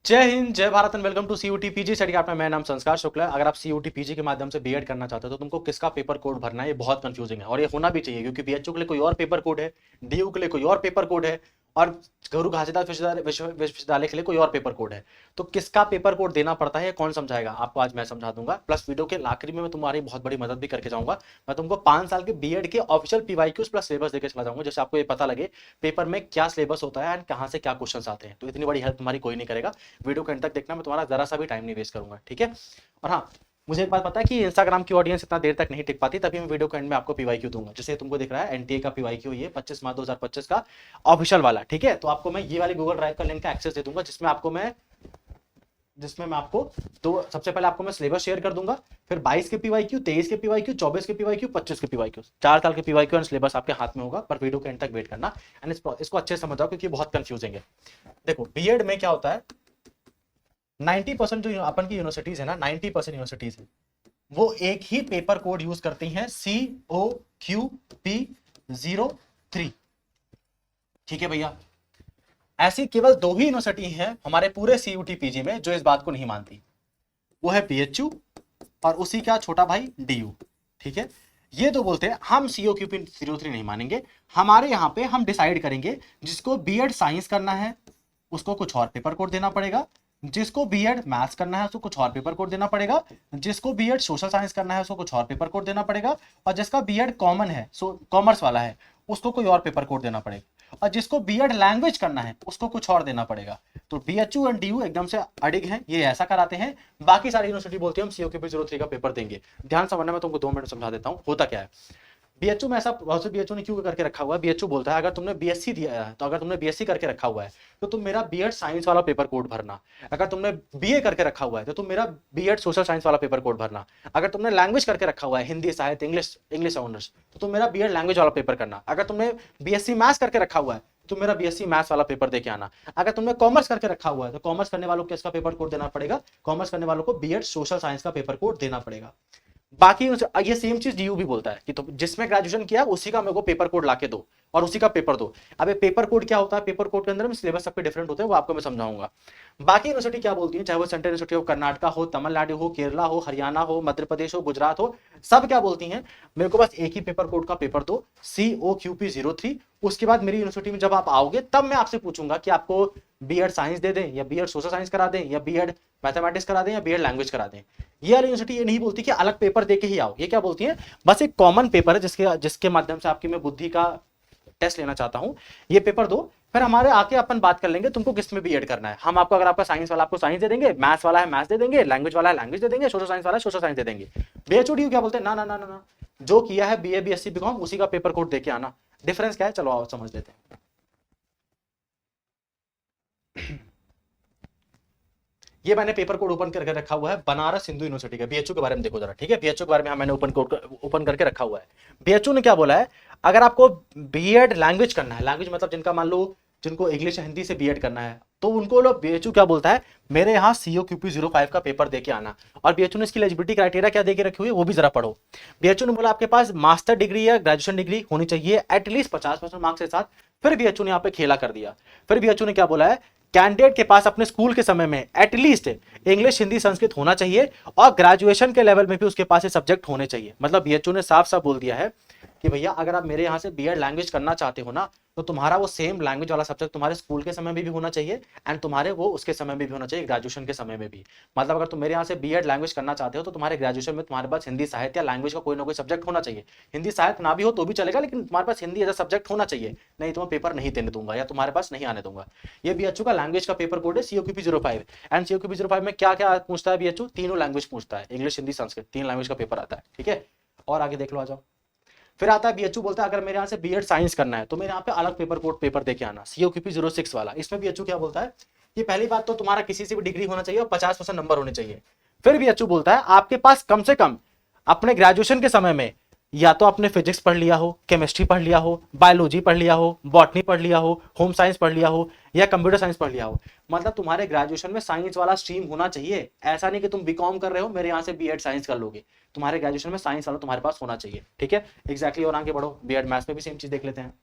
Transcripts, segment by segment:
जय हिंद, जय Bharat and welcome to CUET PG study app में। मेरा नाम संस्कार शुक्ला है। अगर आप सीयूटी पीजी के माध्यम से बीएड करना चाहते हो तो तुमको किसका पेपर कोड भरना है, ये बहुत कंफ्यूजिंग है और ये होना भी चाहिए, क्योंकि बीएचयू के लिए कोई और पेपर कोड है, डीयू के लिए कोई और पेपर कोड है और गुरु घासीदास विश्वविद्यालय के लिए कोई और पेपर कोड है। तो किसका पेपर कोड देना पड़ता है, कौन समझाएगा आपको, आज मैं समझा दूंगा। प्लस वीडियो के आखिरी में मैं तुम्हारी बहुत बड़ी मदद भी करके जाऊंगा। मैं तुमको 5 साल के बीएड के ऑफिशियल पीवाईक्यूज प्लस सिलेबस देकर चला जाऊंगा, जैसे आपको ये पता लगे पेपर में क्या सिलेबस होता है एंड कहां से क्या क्वेश्चन आते हैं। तो इतनी बड़ी हेल्प तुम्हारी कोई नहीं करेगा। वीडियो के अंत तक देखना, मैं तुम्हारा जरा सा भी टाइम नहीं वेस्ट करूंगा, ठीक है। और हाँ, मुझे एक बात पता है कि इंस्टाग्राम की ऑडियंस इतना देर तक नहीं टिक पाती, तभी मैं वीडियो के एंड में आपको पीवाईक्यू दूंगा। जैसे तुमको दिख रहा है एनटीए का पीवाईक्यू, ये 25 मार्च 2025 का ऑफिशियल वाला, ठीक है। तो आपको मैं ये वाली गूगल ड्राइव का लिंक का एक्सेस दे दूंगा, जिसमें मैं आपको तो सबसे पहले आपको मैं सिलेबस शेयर कर दूंगा, फिर 22 के पीवाईक्यू, 23 के पीवाईक्यू, 24 के पीवाईक्यू, 25 के पीवाईक्यू, 4 साल के पीवाईक्यू एंड सिलेबस आपके हाथ में होगा। पर वीडियो के एंड तक वेट करना एंड इसको अच्छे से समझ आओ, क्योंकि बहुत कंफ्यूजिंग है। देखो, बीएड में क्या होता है, 90% जो अपन की यूनिवर्सिटीज है ना, 90% यूनिवर्सिटीज है वो एक ही पेपर कोड यूज करती हैं, COQP03, ठीक है भैया। ऐसी केवल 2 ही यूनिवर्सिटी हैं हमारे पूरे सीयूटी पीजी में जो इस बात को नहीं मानती, वो है बीएचयू और उसी का छोटा भाई डीयू, ठीक है। ये तो बोलते हैं हम COQP03 नहीं मानेंगे, हमारे यहाँ पे हम डिसाइड करेंगे जिसको बीएड साइंस करना है उसको कुछ और पेपर कोड देना पड़ेगा, जिसको बीएड मैथ्स करना है उसको कुछ और पेपर कोड देना पड़ेगा, जिसको बीएड सोशल साइंस करना है उसको कुछ और पेपर कोड देना पड़ेगा, और जिसका बीएड कॉमन है, कॉमर्स वाला है, उसको कोई और पेपर कोड देना पड़ेगा, और जिसको बीएड लैंग्वेज करना है उसको कुछ और देना पड़ेगा। तो बीएचयू एंड डीयू एकदम से अडिग हैं, ये ऐसा कराते हैं। बाकी सारी यूनिवर्सिटी बोलती है हम COQP03 का पेपर देंगे। ध्यान समझना, मैं तुमको 2 मिनट समझा देता हूँ होता क्या है। बीएचयू में ऐसा बहुत से बीएचयू ने क्यों करके रखा हुआ है, बीएचयू बोलता है अगर तुमने बीएससी दिया है, तो अगर तुमने बीएससी करके रखा हुआ है तो तुम मेरा बीएड साइंस वाला पेपर कोड भरना, अगर तुमने बीए करके रखा हुआ है तो तुम मेरा बीएड सोशल साइंस वाला पेपर कोड भरना, अगर तुमने लैंग्वेज करके रखा हुआ है, हिंदी साहित्य, इंग्लिश ऑनर्स, तो तुम मेरा बीएड लैंग्वेज वाला पेपर करना, अगर तुमने बीएससी मैथ्स करके रखा हुआ है तो मेरा बीएससी मैथ्स वाला पेपर देके आना, अगर तुमने कॉमर्स करके रखा हुआ है तो कॉमर्स करने वालों को इसका पेपर कोड देना पड़ेगा, कॉमर्स करने वालों को बीएड सोशल साइंस का पेपर कोड देना पड़ेगा। बाकी ये सेम चीज डीयू भी बोलता है कि तो जिसमें ग्रेजुएशन किया उसी का मेरे को पेपर कोड लाके दो और उसी का पेपर दो। अब पेपर कोड क्या होता है, पेपर कोड के अंदर में सिलेबस सबके डिफरेंट होते हैं, वो आपको मैं समझाऊंगा। बाकी यूनिवर्सिटी क्या बोलती है, चाहे वो सेंट्रल यूनिवर्सिटी हो, कर्नाटका हो, तमिलनाडु हो, केरला हो, हरियाणा हो, मध्य प्रदेश हो, गुजरात हो, सब क्या बोलती हैं, मेरे को बस एक ही पेपर कोड का पेपर दो, COQP03। उसके बाद मेरी यूनिवर्सिटी में जब आप आओगे तब मैं आपसे पूछूंगा कि आपको बीएड साइंस दे दें या बीएड सोशल साइंस करा दें या बीएड मैथमेटिक्स करा दें या बीएड लैंग्वेज करा दें। ये वाली यूनिवर्सिटी ये नहीं बोलती कि अलग पेपर देके ही आओ, ये क्या बोलती है, बस एक कॉमन पेपर है जिसके माध्यम से आपकी मैं बुद्धि का टेस्ट लेना चाहता हूं, ये पेपर दो, फिर हमारे आके अपन बात कर लेंगे तुमको किस में बीएड करना है। हम आपको, अगर आपका साइंस वाला आपको साइंस दे देंगे, मैथ्स वाला है मैथ्स दे देंगे, लैंग्वेज वाला है लैंग्वेज दे देंगे, सोशल साइंस वाला है सोशल साइंस दे देंगे। बीएचओडी क्या बोलते हैं, ना ना ना ना, जो किया है बीए बीएससी बीकॉम उसी का पेपर कोड देके आना। डिफरेंस क्या है, चलो आओ समझ लेते हैं। ये मैंने पेपर कोड ओपन करके रखा हुआ है बनारस हिंदू यूनिवर्सिटी का। बीएचयू के बारे में देखो जरा, ठीक है, बीएचयू के बारे में मैंने ओपन करके रखा हुआ है। बीएचयू ने क्या बोला है, अगर आपको बीएड लैंग्वेज करना है, लैंग्वेज मतलब जिनका मान लो जिनको इंग्लिश हिंदी से बीएड करना है, तो उनको लोग बीएचयू क्या बोलता है, मेरे यहाँ COQP05 का पेपर देके आना। और बीएचयू ने इसकी एलिजिबिलिटी क्राइटेरिया क्या देके रखी हुई है वो भी जरा पढ़ो। बीएचयू ने बोला आपके पास मास्टर डिग्री या ग्रेजुएशन डिग्री होनी चाहिए एटलीस्ट 50% मार्क्स के साथ। फिर बीएचयू ने यहाँ पे खेला कर दिया। फिर बीएचयू ने क्या बोला है, कैंडिडेट के पास अपने स्कूल के समय में एटलीस्ट इंग्लिश हिंदी संस्कृत होना चाहिए और ग्रेजुएशन के लेवल में भी उसके पास ये सब्जेक्ट होने चाहिए। मतलब बीएचयू ने साफ साफ बोल दिया है कि भैया अगर आप मेरे यहाँ से बीएड लैंग्वेज करना चाहते हो ना, तो तुम्हारा वो सेम लैंग्वेज वाला सब्जेक्ट तुम्हारे स्कूल के समय में भी होना चाहिए एंड तुम्हारे वो उसके समय में भी होना चाहिए, ग्रेजुएशन के समय में भी। मतलब अगर तुम मेरे यहाँ से बीएड लैंग्वेज करना चाहते हो तो तुम्हारे ग्रेजुएशन में तुम्हारे पास हिंदी साहित्य या लैंग्वेज का कोई ना कोई सब्जेक्ट होना चाहिए। हिंदी साहित्य ना भी हो तो भी चलेगा, लेकिन तुम्हारे पास हिंदी एज अ सब्जेक्ट होना चाहिए, नहीं तो मैं पेपर नहीं देने दूंगा या तुम्हारे पास नहीं आने दूंगा। ये बीएचयू का लैंग्वेज का पेपर कोड है COQP05। एंड COQP05 में क्या क्या पूछता है बीएचयू, तीनों लैंग्वेज पूछता है, इंग्लिश हिंदी संस्कृत, 3 लैंग्वेज का पेपर आता है, ठीक है। और आगे देख लो, आ जाओ। फिर आता है बीएचयू बोलता है अगर मेरे यहाँ से बीएड साइंस करना है तो मेरे यहाँ पे अलग पेपर कोड पेपर देके आना, COQP06 वाला। इसमें बीएचयू क्या बोलता है कि पहली बात तो तुम्हारा किसी से भी डिग्री होना चाहिए और 50% नंबर होने चाहिए। फिर बीएचयू बोलता है आपके पास कम से कम अपने ग्रेजुएशन के समय में या तो आपने फिजिक्स पढ़ लिया हो, केमिस्ट्री पढ़ लिया हो, बायोलॉजी पढ़ लिया हो, बॉटनी पढ़ लिया हो, होम साइंस पढ़ लिया हो या कंप्यूटर साइंस पढ़ लिया हो। मतलब तुम्हारे ग्रेजुएशन में साइंस वाला स्ट्रीम होना चाहिए। ऐसा नहीं कि तुम बीकॉम कर रहे हो मेरे यहाँ से बीएड साइंस कर लोगे, तुम्हारे ग्रेजुएशन में साइंस वाला तुम्हारे पास होना चाहिए, ठीक है। एग्जैक्टली। और आगे बढ़ो, बीएड मैथ्स में भी सेम चीज देख लेते हैं।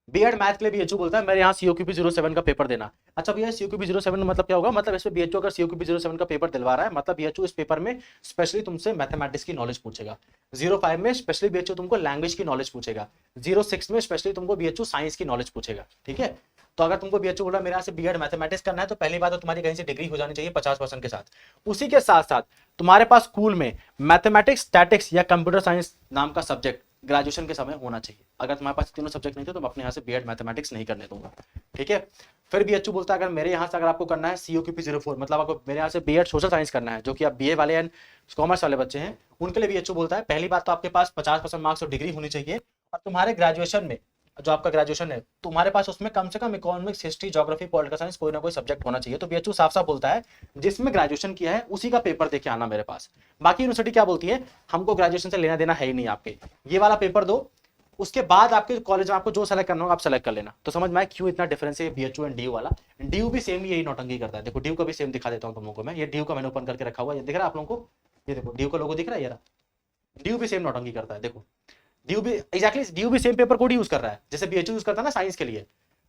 बीएड मैथ के लिए बीएचयू बोलता है मेरे यहाँ सीओक्यूपी 07 का पेपर देना। अच्छा भैया सीओक्यूपी 07 मतलब क्या होगा, मतलब इसमें बीएचयू अगर सीओक्यूपी 07 का पेपर दिलवा रहा है, मतलब बीएचयू इस पेपर में स्पेशली तुमसे मैथमेटिक्स की नॉलेज पूछेगा। 05 में स्पेशली बीएचयू तुमको लैंग्वेज की नॉलेज पूछेगा। 06 में स्पेशली तुमको बीएचयू साइंस की नॉलेज पूछेगा। ठीक है, तो अगर तुमको बीएचयू बोल रहा है मेरे यहाँ से बीएड मैथमेटिक्स करना है, तो पहली बात तो तुम्हारी कहीं से डिग्री हो जानी चाहिए 50% के साथ। उसी के साथ साथ तुम्हारे पास स्कूल में मैथमेटिक्स, स्टैटिक्स या कंप्यूटर साइंस नाम का सब्जेक्ट ग्रेजुएशन के समय होना चाहिए। अगर तुम्हारे पास तीनों सब्जेक्ट नहीं थे तो मैं अपने यहाँ से बीएड मैथमेटिक्स नहीं करने दूंगा। ठीक है, फिर बीएचयू बोलता है अगर मेरे यहाँ से अगर आपको करना है सीओक्यूपी 04, मतलब आपको मेरे यहाँ से बीएड सोशल साइंस करना है, जो कि आप बीए वाले एंड कॉमर्स वाले बच्चे हैं, उनके लिए बीएचयू बोलता है पहली बात तो आपके पास 50% मार्क्स और डिग्री होनी चाहिए, और तुम्हारे ग्रेजुएशन में जो आपका ग्रेजुएशन है तुम्हारे पास उसमें कम से कम economics, history, geography, political science कोई ना कोई सब्जेक्ट होना चाहिए। तो बीएचयू साफ साफ बोलता है जिसमें ग्रेजुएशन किया है उसी का पेपर देके आना मेरे पास। बाकी यूनिवर्सिटी क्या बोलती है, हमको ग्रेजुएशन से लेना देना है ही नहीं, आपके ये वाला पेपर दो, उसके बाद आपके कॉलेज में आपको जो सेलेक्ट करना होगा आप सेलेक्ट कर लेना। तो समझ में आए क्यों इतना डिफरेंस है बीएचयू एंड डीयू वाला। डीयू भी सेम यही नौटंकी करता है। देखो डीयू का भी सेम दिखा देता हूँ तुम लोगों को मैं, ये डीयू का मैंने ओपन करके रखा हुआ है, ये दिख रहा है आप लोगों को, ये देखो डीयू का लोगो दिख रहा है, ये रहा। डीयू भी सेम नौटंकी करता है। देखो डीयू भी एग्जैक्टली डीयू भी सेम पेपर कोड यूज कर रहा है जैसे बीएचयू यूज करता है ना साइंस के लिए।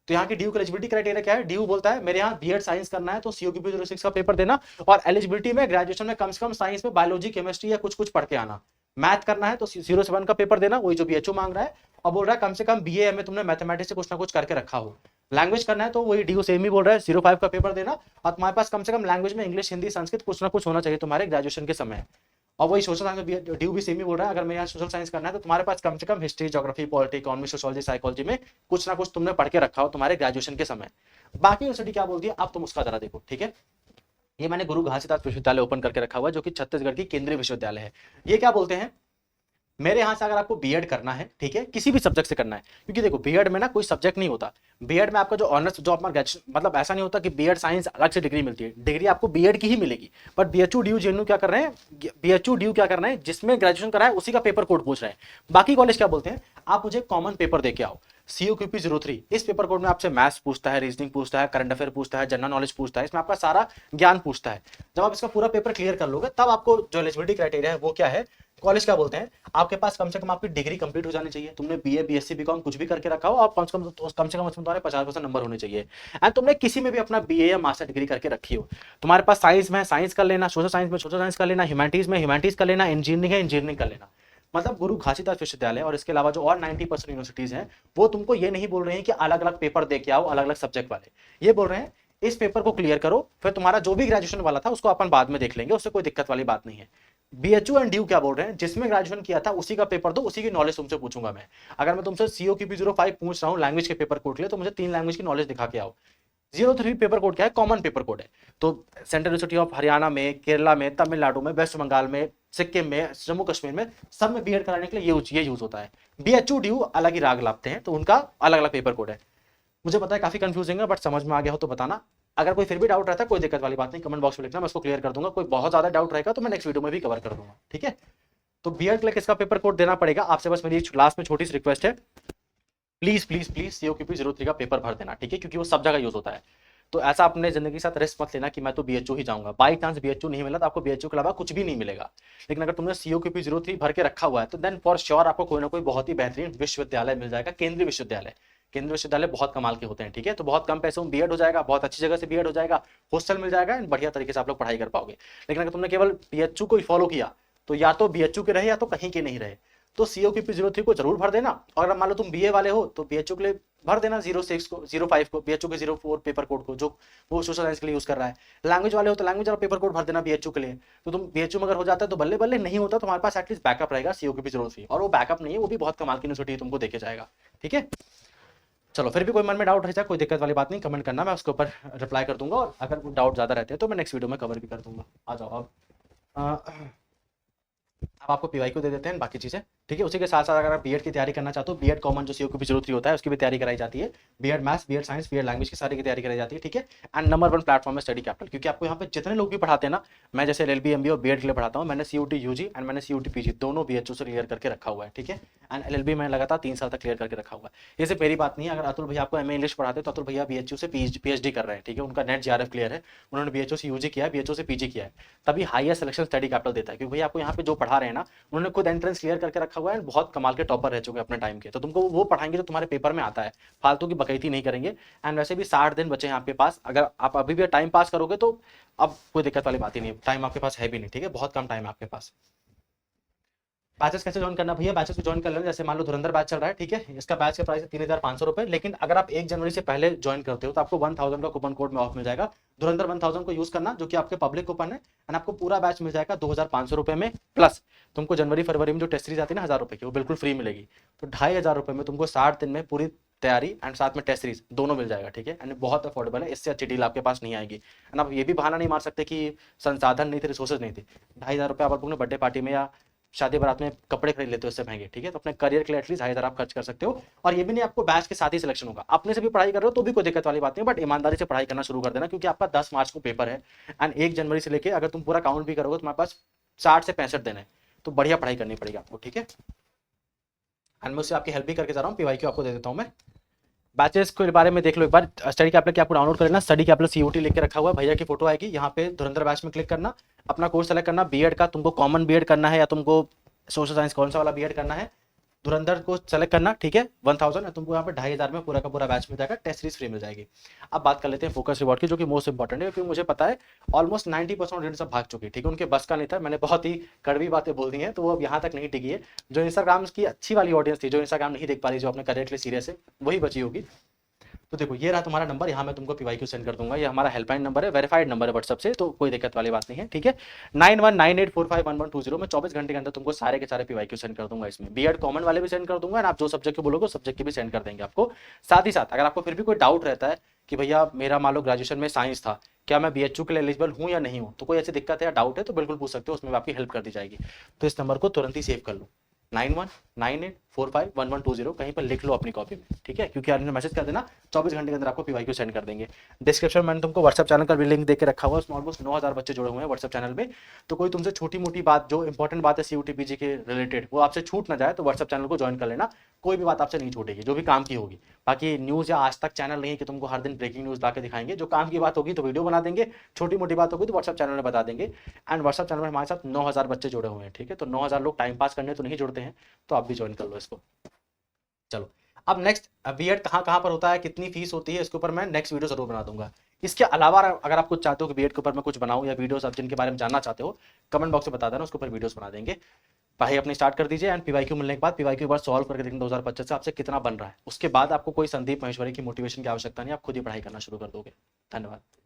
तो यहाँ की डीयू का एलिजिबिलिटी क्राइटेरिया क्या है, डीयू बोलता है मेरे यहाँ बीएड साइंस करना है तो सीओक्यूपी 06 का पेपर देना, और एलिजिबिलिटी में ग्रेजुएशन में कम से कम साइंस में बायोलॉजी, केमिस्ट्री या कुछ कुछ पढ़ के आना। मैथ करना है तो 07 का पेपर देना, वही जो बीएचयू मांग रहा है, और बोल रहा है कम से कम बीए में तुमने मैथमेटिक्स से कुछ ना कुछ करके रखा हो। लैंग्वेज करना है तो वही डीयू सेम ही बोल रहा है 05 का पेपर देना, और तुम्हारे पास कम से कम लैंग्वेज में इंग्लिश, हिंदी, संस्कृत कुछ ना कुछ होना चाहिए तुम्हारे ग्रेजुएशन के समय। और वही सोशल साइंस में ड्यू भी सेम ही बोल रहा है अगर मेरे यहाँ सोशल साइंस करना है तो तुम्हारे पास कम से कम history, geography, polity, economy, sociology, psychology में कुछ ना कुछ तुमने पढ़ के रखा हो तुम्हारे ग्रेजुएशन के समय। बाकी यूनिवर्सिटी क्या बोलती है अब तुम उसका जरा देखो। ठीक है, ये मैंने गुरु घासीदास विश्वविद्यालय ओपन करके रखा हुआ है जो कि छत्तीसगढ़ की केंद्रीय विश्वविद्यालय है। ये क्या बोलते हैं, मेरे यहाँ से अगर आपको बीएड करना है, ठीक है, किसी भी सब्जेक्ट से करना है, क्योंकि देखो बीएड में ना कोई सब्जेक्ट नहीं होता। बीएड में आपका जो ऑनर्स, जो अपना ग्रेजुएशन, मतलब ऐसा नहीं होता कि बीएड साइंस अलग से डिग्री मिलती है, डिग्री आपको बीएड की ही मिलेगी। बट बीएचयू डीयू जेएनयू क्या कर रहे हैं, बीएचयू डीयू क्या करना है, जिसमें ग्रेजुएशन करा है उसी का पेपर कोड पूछ रहे हैं। बाकी कॉलेज क्या बोलते हैं, आप मुझे कॉमन पेपर देके आओ सीओक्यूपी 03। इस पेपर कोड में आपसे मैथ्स पूछता है, रीजनिंग पूछता है, करंट अफेयर पूछता है, जनरल नॉलेज पूछता है, इसमें आपका सारा ज्ञान पूछता है। जब आप इसका पूरा पेपर क्लियर कर लोगे तब आपको जो एलिजिबिलिटी क्राइटेरिया है वो क्या है, कॉलेज क्या बोलते हैं, आपके पास कम से कम आपकी डिग्री कंप्लीट हो जानी चाहिए, तुमने बीए, बीएससी, बीकॉम कुछ भी करके रखा हो, और कम से कम उसमें तुम्हारे 50% नंबर होने चाहिए, एंड तुमने किसी में भी अपना बीए या मास्टर डिग्री करके रखी हो। तुम्हारे पास साइंस में साइंस कर लेना, सोशल साइंस में सोशल साइंस कर लेना, ह्यूमैनिटीज में ह्यूमैनिटीज कर लेना, इंजीनियरिंग है इंजीनियरिंग कर लेना। मतलब गुरु घासीदास विश्वविद्यालय और इसके अलावा जो और 90% यूनिवर्सिटीज हैं वो तुमको ये नहीं बोल रहे हैं कि अलग अलग पेपर दे के आओ अलग अलग सब्जेक्ट वाले, ये बोल रहे हैं इस पेपर को क्लियर करो, फिर तुम्हारा जो भी ग्रेजुएशन वाला था उसको अपन बाद में देख लेंगे, उससे कोई दिक्कत वाली बात नहीं है। बीएचयू एंड डीयू क्या बोल रहे हैं, जिसमें ग्रेजुएशन किया था उसी का पेपर दो, उसी की नॉलेज तुमसे पूछूंगा मैं। अगर मैं तुमसे सीओक्यूपी 05 पूछ रहा हूँ लैंग्वेज के पेपर कोड के लिए, तो मुझे 3 लैंग्वेज की नॉलेज दिखा के आओ। 03 पेपर कोड क्या है, कॉमन पेपर कोड है। तो सेंट्रल यूनिवर्सिटी ऑफ हरियाणा में, केरला में, तमिलनाडु में, वेस्ट बंगाल में, सिक्किम में, जम्मू कश्मीर में, सब में बीएड कराने के लिए ये यूज होता है। बीएचयू डीयू अलग ही राग लाते हैं, तो उनका अलग अलग पेपर कोड है। मुझे पता है काफी कंफ्यूजिंग है, बट समझ में आ गया हो तो बताना। अगर कोई फिर भी डाउट रहता है कोई दिक्कत वाली बात नहीं, कमेंट बॉक्स में लिखना, मैं उसको क्लियर कर दूंगा। कोई बहुत ज्यादा डाउट रहेगा तो मैं नेक्स्ट वीडियो में भी कवर कर दूंगा। ठीक है, तो बीएड के लिए किसका पेपर कोड देना पड़ेगा, आपसे बस मेरी लास्ट में छोटी सी रिक्वेस्ट है, प्लीज प्लीज प्लीज सीओक्यूपी 03 का पेपर भर देना। ठीक है, क्योंकि वो सब जगह यूज होता है। तो ऐसा अपने जिंदगी के साथ रिस्क मत लेना कि मैं तो बीएचयू ही जाऊंगा। बाई चांस बीएचयू नहीं मिला तो आपको बीएचयू के अलावा कुछ भी नहीं मिलेगा, लेकिन अगर तुमने सीओक्यूपी 03 भर के रखा हुआ है तो देन फॉर श्योर आपको कोई ना कोई बहुत ही बेहतरीन विश्वविद्यालय मिल जाएगा, केंद्रीय विश्वविद्यालय। केंद्रीय विश्वविद्यालय बहुत कमाल के होते हैं। ठीक है, तो बहुत कम पैसों में बीएड हो जाएगा, बहुत अच्छी जगह से बीएड हो जाएगा, हॉस्टल मिल जाएगा, एंड बढ़िया तरीके से आप लोग पढ़ाई कर पाओगे। लेकिन अगर तुमने केवल बीएचयू को ही फॉलो किया तो या तो बीएचयू के रहे या तो कहीं के नहीं रहे। तो सीओक्यूपी 03 को जरूर भर देना, और मान लो तुम बीए वाले हो तो बीएचयू के लिए भर देना 06 को, 05 को, बीएचयू के 04 पेपर कोड को, जो वो सोशल साइंस के लिए यूज कर रहा है। लैंग्वेज वाले हो तो लैंग्वेज वाला पेपर कोड भर देना बीएचयू के लिए। तो तुम बीएचयू में अगर हो जाता है तो बल्ले बल्ले, नहीं होता तो तुम्हारे पास एटलीस्ट बैकअप रहेगा सीओक्यूपी 03, और वो बैकअप नहीं है, वो भी बहुत कमाल की यूनिवर्सिटी तुमको देके जाएगा। ठीक है, चलो फिर भी कोई मन में डाउट रह जाए कोई दिक्कत वाली बात नहीं, कमेंट करना, मैं उसके ऊपर रिप्लाई कर दूंगा, और अगर डाउट ज्यादा रहते हैं तो मैं नेक्स्ट वीडियो में कवर भी कर दूंगा। आ जाओ अब आपको पीवाई को दे देते हैं बाकी चीजें। ठीक है, उसी के साथ साथ अगर आप बीएड की तैयारी करना चाहते हो, बीएड कॉमन जो सीओक्यूपी 03 होता है उसकी भी तैयारी कराई जाती है। BEd maths, BEd science, BEd language की सारी की तैयारी कराई जाती है। ठीक है, एंड नंबर 1 प्लेटफॉर्म है स्टडी कैपिटल, क्योंकि आपको यहाँ पे जितने लोग भी पढ़ाते हैं ना, मैं जैसे एलएलबी, एमबीए और बीएड के लिए पढ़ाता हूँ, मैंने सीयूटी यूजी एंड मैंने सीयूटी पीजी दोनों बीएचयू से क्लियर करके रखा हुआ है। ठीक है, एंड एलएलबी मैंने लगातार 3 साल तक क्लियर करके रखा हुआ है। ये सिर्फ मेरी बात नहीं है, अगर अतुल भैया आपको एमए इंग्लिश पढ़ाते तो अतुल भैया बीएचयू से पीएचडी कर रहे हैं। ठीक है, उनका नेट जीआरएफ क्लियर है, उन्होंने बीएचयू से यूजी किया है, बीएचयू से पीजी किया है, तभी हाईएस्ट सिलेक्शन स्टडी कैपिटल देता है, क्योंकि भैया आपको यहाँ पे जो पढ़ा रहे हैं हैं ना, उन्होंने खुद एंट्रेंस क्लियर करके रखा हुआ है, बहुत कमाल के टॉपर रह चुके हैं अपने टाइम के, तो तुमको वो पढ़ाएंगे जो तुम्हारे पेपर में आता है, फालतू की बकैती नहीं करेंगे। एंड वैसे भी 60 दिन बचे हैं आपके पास, अगर आप अभी भी टाइम पास करोगे तो अब कोई दिक्कत वाली बात ही नहीं है, टाइम आपके पास है भी नहीं, ठीक है, बहुत कम टाइम है आपके पास। बैचेस कैसे ज्वाइन करना भैया, बैचेस को ज्वाइन कर लेना, जैसे मान लो धुरंधर बैच चल रहा है, ठीक है, इसका बैच का प्राइस है 3,500 रुपए, लेकिन अगर आप 1 जनवरी से पहले ज्वाइन करते हो तो आपको 1000 का कूपन कोड में ऑफ मिल जाएगा। धुरंधर 1000 को यूज करना, जो कि आपके पब्लिक कूपन है, एंड आपको पूरा बैच मिल जाएगा 2500 रुपए में, प्लस तुमको जनवरी फरवरी में जो टेस्ट सीरीज आती है ना 1000 रुपए की, वो बिल्कुल फ्री मिलेगी। तो 2500 रुपए में तुमको 60 दिन में पूरी तैयारी एंड साथ में टेस्ट सीरीज दोनों मिल जाएगा, ठीक है, एंड बहुत अफोर्डेबल है, इससे अच्छी डील आपके पास नहीं आएगी। एंड आप ये भी बहाना नहीं मार सकते कि संसाधन नहीं थे, रिसोर्सेज नहीं थे। 2500 रुपये आप अपने बर्थडे पार्टी में या शादी बारात में कपड़े खरीद लेते हो इससे महंगे, ठीक है, तो अपने करियर के लिए एटलीस्ट 2500 आप खर्च कर सकते हो। और ये भी नहीं आपको बैच के साथ ही सिलेक्शन होगा, अपने से भी पढ़ाई कर रहे हो तो भी कोई दिक्कत वाली बात नहीं, बट ईमानदारी से पढ़ाई करना शुरू कर देना, क्योंकि आपका 10 मार्च को पेपर है, एंड 1 जनवरी से लेके अगर तुम पूरा काउंट भी करोगे तो तुम्हारे पास 60 से 65 दिन है, तो बढ़िया पढ़ाई करनी पड़ेगी आपको, ठीक है। एंड मैं उससे आपकी हेल्प भी करके जा रहा हूँ, पीवाईक्यू आपको दे देता हूँ मैं। बैचेस के बारे में देख लो एक बार, स्टडी कैपलेट की आपको डाउनलोड कर लेना, स्टडी कैपलेट सीयूटी लिख के रखा हुआ है, भैया की फोटो आएगी यहाँ पे, धुरंधर बैच में क्लिक करना, अपना कोर्स सेलेक्ट करना, बीएड का तुमको कॉमन बीएड करना है या तुमको सोशल साइंस कौन सा वाला बीएड करना है, धुरंधर को सेलेक्ट करना, ठीक है, 1000 तुमको यहाँ पे 2500 में पूरा का पूरा बैच मिल जाएगा, टेस्ट सीरीज फ्री मिल जाएगी। अब बात कर लेते हैं फोकस रिवॉर्ड की, जो कि मोस्ट इंपॉर्टेंट है, क्योंकि मुझे पता है ऑलमोस्ट 90% स्टूडेंट सब भाग चुके हैं, ठीक है, उनके बस का नहीं था, मैंने बहुत ही कड़वी बातें बोल दी हैं, तो वो अब यहाँ तक नहीं टिकी है। जो इंस्टाग्राम की अच्छी वाली ऑडियंस थी, जो इंस्टाग्राम नहीं देख पा रही, जो अपने करियर के लिए सीरियस है, वही बची होगी। तो देखो ये रहा तुम्हारा नंबर, यहाँ मैं तुमको पीवाईक्यू सेंड कर दूंगा, ये हमारा हेल्पलाइन नंबर है, वेरीफाइड नंबर है व्हाट्सएप से, तो कोई दिक्कत वाली बात नहीं है, ठीक है। 9198451120 में 24 घंटे के अंदर तुमको सारे के सारे पीवाईक्यू सेंड कर दूंगा, इसमें बीएड कॉमन वाले भी सेंड कर दूंगा, आप जो सब्जेक्ट के बोलोगे सब्जेक्ट के भी सेंड कर देंगे आपको। साथ ही साथ अगर आपको फिर भी कोई डाउट रहता है कि भैया मेरा मान लो ग्रेजुएशन में साइंस था, क्या मैं बीएचयू के लिए एलिजिबल हूँ या नहीं हूँ, तो कोई ऐसी दिक्कत है या डाउट है तो बिल्कुल पूछ सकते हो, उसमें आपकी हेल्प कर दी जाएगी। तो इस नंबर को तुरंत ही सेव कर लो, 9198451120, कहीं पर लिख लो अपनी कॉपी में, ठीक है, क्योंकि आपने मैसेज कर देना 24 घंटे के अंदर आपको पीवाईक्यू सेंड कर देंगे। डिस्क्रिप्शन में मैंने तुमको व्हाट्सएप चैनल का भी लिंक देके रखा हुआ है, उसमें ऑलमोस्ट 9000 बच्चे जुड़े हुए हैं व्हाट्सएप चैनल में, तो कोई तुमसे छोटी मोटी बात जो इंपॉर्टेंट बात है सीयूटी पीजी के रिलेटेड वो आपसे छूट ना जाए, तो व्हाट्सएप चैनल को ज्वाइन कर लेना, कोई भी बात आपसे नहीं छूटेगी, जो भी काम की होगी। बाकी न्यूज़ या आज तक चैनल नहीं है कि तुमको हर दिन ब्रेकिंग न्यूज़ ला के दिखाएंगे, जो काम की बात होगी तो वीडियो बना देंगे, छोटी मोटी बात होगी तो व्हाट्सएप चैनल में बता देंगे। एंड व्हाट्सएप चैनल में हमारे साथ 9000 बच्चे जुड़े हुए हैं, ठीक है, तो 9000 लोग टाइम पास करने तो नहीं जुड़ते हैं, तो आप भी ज्वाइन कर लो इसको। चलो अब नेक्स्ट, बीएड कहाँ कहाँ पर होता है, कितनी फीस होती है, इसके ऊपर मैं नेक्स्ट वीडियो जरूर बना दूंगा। इसके अलावा अगर आप कुछ चाहते हो कि बीएड के ऊपर मैं कुछ बनाऊं या वीडियोस आप जिनके बारे में जानना चाहते हो, कमेंट बॉक्स में बता देना, उसके ऊपर वीडियोस बना देंगे। पढ़ाई अपनी स्टार्ट कर दीजिए, एंड पीवाईक्यू मिलने के बाद पीवाईक्यू बार सॉल्व करके देखना 2025 से आपसे कितना बन रहा है, उसके बाद आपको कोई संदीप महेश्वरी की मोटिवेशन की आवश्यकता नहीं, आप खुद ही पढ़ाई करना शुरू कर दोगे। धन्यवाद।